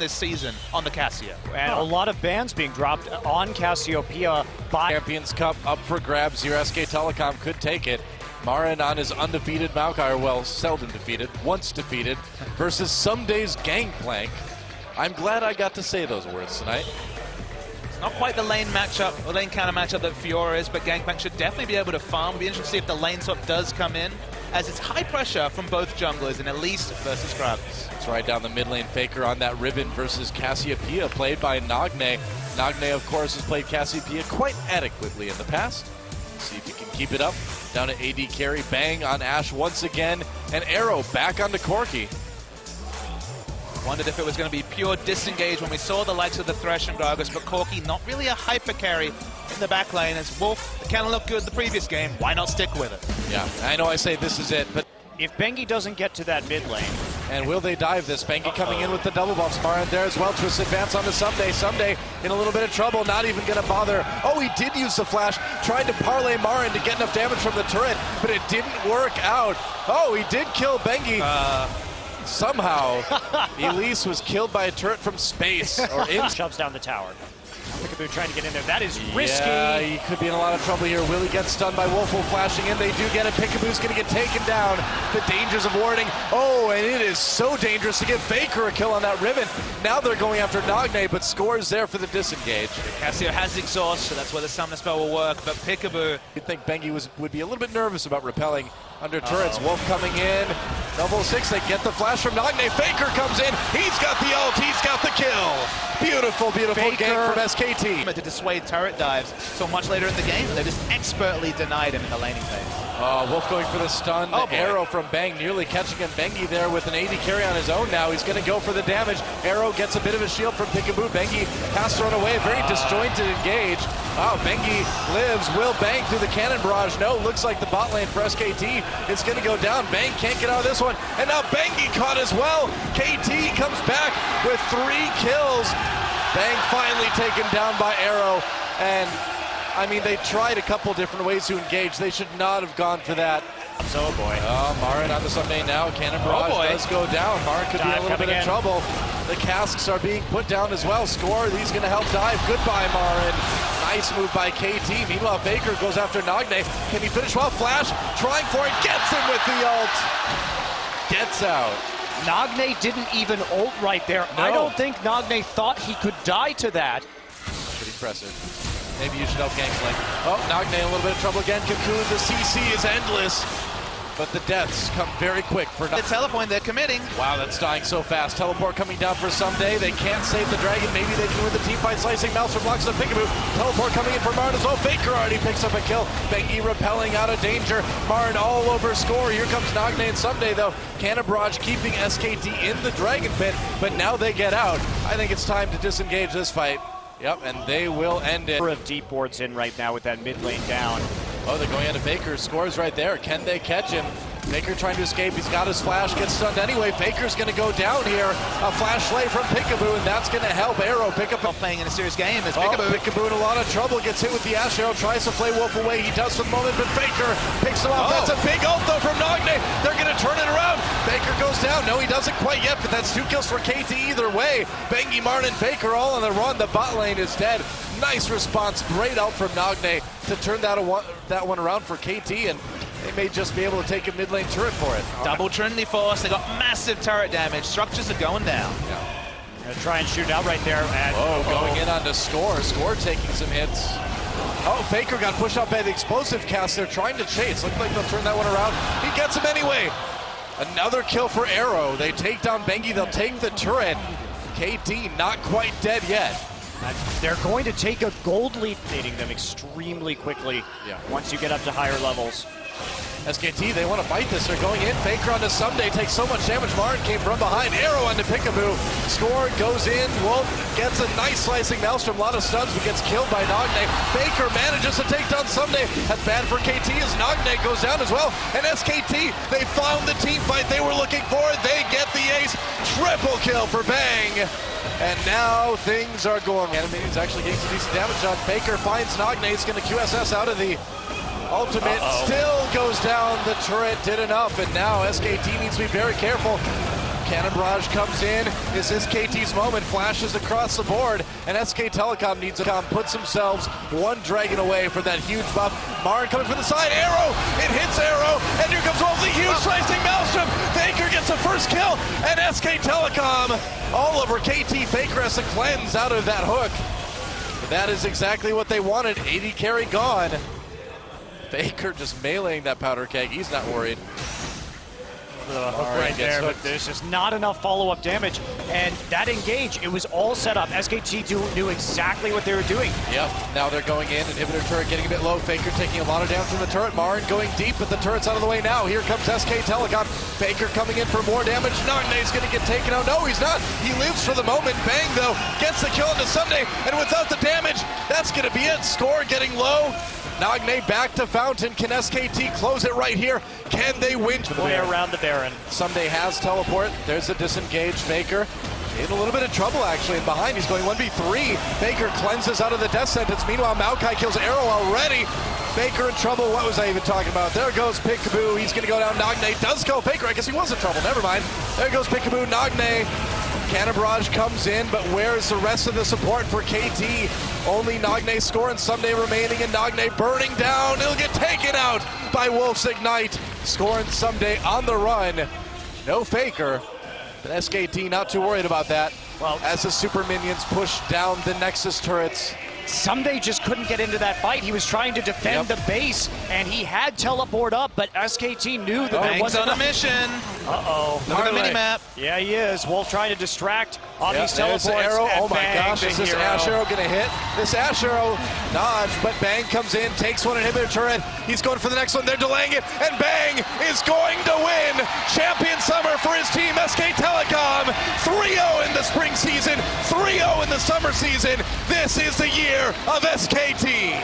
this season on the Cassia. And a lot of bans being dropped on Cassiopeia by Champions Cup up for grabs here. SKTT1 could take it. Marin on his undefeated Maokai, well, seldom defeated, once defeated, versus Someday's Gangplank. I'm glad I got to say those words tonight. It's not quite the lane matchup, or lane counter matchup that Fiora is, but Gangplank should definitely be able to farm. It'll be interesting to see if the lane swap does come in, as it's high pressure from both junglers, and at least versus Gravis. It's right down the mid lane. Faker on that ribbon versus Cassiopeia, played by Nagne. Nagne, of course, has played Cassiopeia quite adequately in the past. See if he can keep it up. Down to AD carry, bang on Ashe once again, and Arrow back onto Corki. Wondered if it was going to be pure disengage when we saw the likes of the Thresh and Gragas, but Corki not really a hyper carry in the back lane. As Wolf kind of looked good the previous game, why not stick with it? Yeah, I know I say this is it, but if Bengi doesn't get to that mid lane. And will they dive this? Bengi coming in with the double buffs. Marin there as well. Twist advance onto Someday. Someday in a little bit of trouble, not even going to bother. Oh, he did use the flash. Tried to parlay Marin to get enough damage from the turret, but it didn't work out. Oh, he did kill Bengi. Somehow, Elise was killed by a turret from space. Or in shoves down the tower. Peekaboo trying to get in there. That is risky. Yeah, he could be in a lot of trouble here. Will he get stunned by Wolfo flashing in? They do get it. Peekaboo's going to get taken down. The dangers of warding. Oh, and it is so dangerous to give Faker a kill on that ribbon. Now they're going after Nagne, but Score's there for the disengage. Cassio has exhaust, so that's where the summoner spell will work, but Peekaboo... You'd think Bengi would be a little bit nervous about repelling under turrets. Wolf coming in. Double 6, they get the flash from Nagne. Faker comes in. He's got the ult. He's got the kill. Beautiful, beautiful game from SKT. To dissuade turret dives so much later in the game, they just expertly denied him in the laning phase. Wolf going for the stun. The arrow from Bang nearly catching him. Bengi there with an AD carry on his own now. He's going to go for the damage. Arrow gets a bit of a shield from Peekaboo. Bengi has thrown away. Very disjointed engage. Oh, Bengi lives. Will Bang through the cannon barrage? No, looks like the bot lane for SKT is going to go down. Bang can't get out of this one. And now Bengi caught as well. KT comes back with 3 kills. Bang finally taken down by Arrow. And I mean, they tried a couple different ways to engage. They should not have gone for that. Oh boy. Oh, Marin on the Someday now. Cannon barrage does go down. Marin could be in a little bit of trouble. The casks are being put down as well. Score, he's going to help dive. Goodbye, Marin. Nice move by KT. Meanwhile, Faker goes after Nagne. Can he finish well? Flash, trying for it. Gets him with the ult. Gets out. Nagne didn't even ult right there. No. I don't think Nagne thought he could die to that. Pretty impressive. Maybe you should help Gangplank. Oh, Nagne in a little bit of trouble again. Cocoon, the CC is endless. But the deaths come very quick for the teleport. They're committing. Wow, that's dying so fast. Teleport coming down for Someday. They can't save the dragon. Maybe they can win the team fight. Slicing Mouse blocks the Peekaboo. Teleport coming in for Marin as well. Faker already picks up a kill. Bengi repelling out of danger. Marin all over Score. Here comes Nagne and Someday though. Cannon barrage keeping SKT in the dragon pit, but now they get out. I think it's time to disengage this fight. Yep, and they will end it. Of deep wards in right now with that mid lane down. Oh, they're going into Faker. Score's right there. Can they catch him? Faker trying to escape. He's got his flash. Gets stunned anyway. Faker's going to go down here. A flash slay from Peekaboo, and that's going to help Arrow pick up. Playing in a serious game as Peekaboo in a lot of trouble. Gets hit with the Ashe Arrow. Tries to play Wolf away. He does for the moment, but Faker picks him off. That's a big ult though from Nagne. They're going to turn it around. Faker goes down. No, he doesn't quite yet, but that's 2 kills for KT either way. Bengi, Marin, and Faker all on the run. The bot lane is dead. Nice response. Great ult from Nagne to turn that one around for KT, and they may just be able to take a mid lane turret for it. Double Trinity Force. They got massive turret damage. Structures are going down. Yeah. Gonna try and shoot out right there. And going in onto Score. Score taking some hits. Oh, Faker got pushed out by the explosive cast. They're trying to chase. Looks like they'll turn that one around. He gets him anyway. Another kill for Arrow. They take down Bengi. They'll take the turret. KT not quite dead yet. They're going to take a gold lead, leading them extremely quickly once you get up to higher levels. SKT, they want to fight this. They're going in. Faker onto Someday, takes so much damage. Marin came from behind. Arrow onto Peekaboo. Score goes in. Wolf gets a nice slicing Maelstrom. A lot of stuns, but gets killed by Nagne. Faker manages to take down Someday. That's bad for KT as Nagne goes down as well. And SKT, they found the team fight they were looking for. They get the ace. Triple kill for Bang. And now things are going. Animation's actually getting some decent damage on. Faker finds Nagne. He's going to QSS out of the ultimate. Still goes down. The turret did enough, and now SKT needs to be very careful. Cannon Barrage comes in. This is KT's moment. Flashes across the board. And SK Telecom needs to puts themselves one dragon away for that huge buff. Marin coming from the side. Arrow! It hits Arrow. And here comes Wolf, the huge slicing Maelstrom. Faker gets the first kill. And SK Telecom all over KT. Faker has to cleanse out of that hook. But that is exactly what they wanted. 80 carry gone. Faker just meleeing that powder keg. He's not worried. Right there, but there's just not enough follow-up damage. And that engage, it was all set up. SKT knew exactly what they were doing. Yep, now they're going in. Inhibitor turret getting a bit low. Faker taking a lot of damage from the turret. Marin going deep, but the turret's out of the way now. Here comes SK Telecom. Faker coming in for more damage. Nogne's going to get taken out. No, he's not. He lives for the moment. Bang, though, gets the kill into Sunday. And without the damage, that's going to be it. Score getting low. Nagne back to Fountain. Can SKT close it right here? Can they win? Way around the Baron. Sunday has teleport. There's a disengaged Faker. In a little bit of trouble, actually. And behind, he's going 1v3. Faker cleanses out of the death sentence. Meanwhile, Maokai kills Arrow already. Faker in trouble. What was I even talking about? There goes Peekaboo. He's going to go down. Nagne does go. Faker, I guess he was in trouble. Never mind. There goes Peekaboo. Nagne. Cannon Barrage comes in, but where's the rest of the support for KT? Only Nagne score and Sunday remaining, and Nagne burning down. He'll get taken out by Wolf's Ignite. Score and Sunday on the run. No Faker, but SKT not too worried about that. Well, as the super minions push down the Nexus turrets. Sunday just couldn't get into that fight. He was trying to defend the base, and he had teleport up, but SKT knew that there wasn't on a mission. Uh-oh. Look at the mini-map. Yeah, he is. Wolf trying to distract on these teleports. The arrow. Oh my Bang, gosh, is this Ash Arrow going to hit? This Ash Arrow dodge, but Bang comes in, takes one inhibitor turret. He's going for the next one. They're delaying it, and Bang is going to win Champion Summer for his team, SK Telecom. 3-0 in the spring season, 3-0 in the summer season. This is the year of SKT.